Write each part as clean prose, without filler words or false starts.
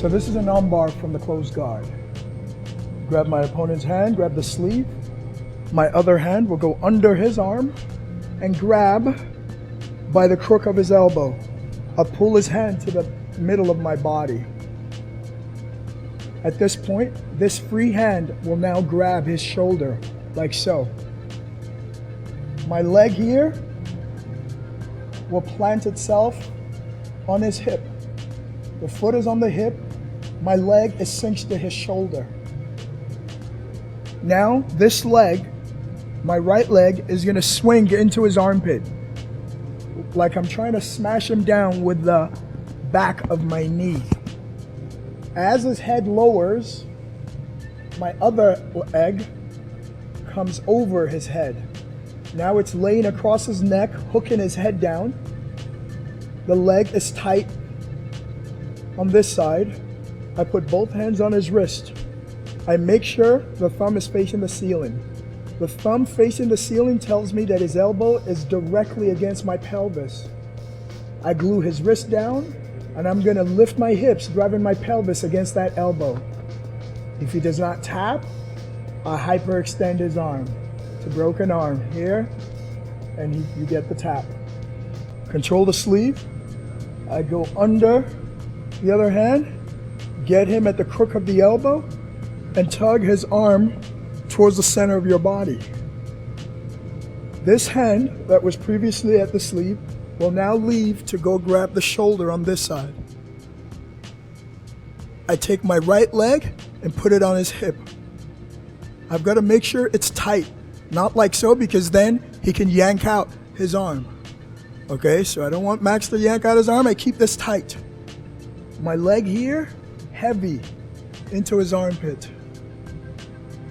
So this is an armbar from the closed guard. Grab my opponent's hand, grab the sleeve. My other hand will go under his arm and grab by the crook of his elbow. I'll pull his hand to the middle of my body. At this point, this free hand will now grab his shoulder, like so. My leg here will plant itself on his hip. The foot is on the hip, my leg is cinched to his shoulder. Now, this leg, my right leg, is gonna swing into his armpit, like I'm trying to smash him down with the back of my knee. As his head lowers, my other leg comes over his head. Now it's laying across his neck, hooking his head down. The leg is tight on this side. I put both hands on his wrist. I make sure the thumb is facing the ceiling. The thumb facing the ceiling tells me that his elbow is directly against my pelvis. I glue his wrist down, and I'm gonna lift my hips, driving my pelvis against that elbow. If he does not tap, I hyperextend his arm. It's a broken arm here, and you get the tap. Control the sleeve. I go under the other hand, get him at the crook of the elbow, and tug his arm towards the center of your body. This hand that was previously at the sleeve will now leave to go grab the shoulder on this side. I take my right leg and put it on his hip. I've got to make sure it's tight, not like so, because then he can yank out his arm. Okay, so I don't want Max to yank out his arm. I keep this tight. My leg here, heavy into his armpit.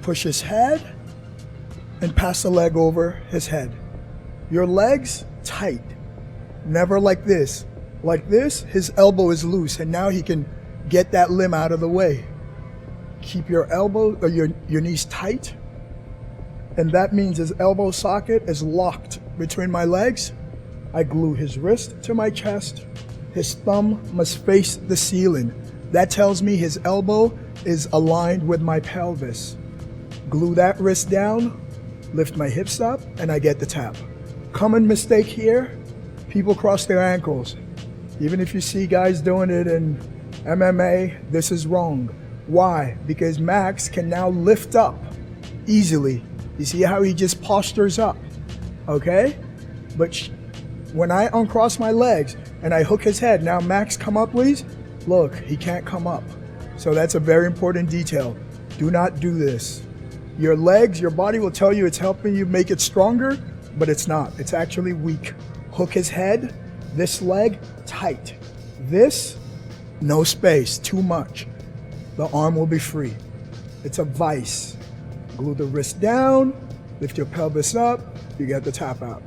Push his head and pass the leg over his head. Your legs tight. Never like this. Like this, his elbow is loose, and now he can get that limb out of the way. Keep your elbow or your knees tight, and that means his elbow socket is locked between my legs. I glue his wrist to my chest. His thumb must face the ceiling. That tells me his elbow is aligned with my pelvis. Glue that wrist down, lift my hips up, and I get the tap. Common mistake here, people cross their ankles. Even if you see guys doing it in MMA, this is wrong. Why? Because Max can now lift up easily. You see how he just postures up, okay? But when I uncross my legs and I hook his head, now Max, come up please. Look, he can't come up. So that's a very important detail. Do not do this. Your legs, your body will tell you it's helping you make it stronger, but it's not. It's actually weak. Hook his head, this leg tight. This, no space, too much. The arm will be free. It's a vice. Glue the wrist down, lift your pelvis up, you get the tap out.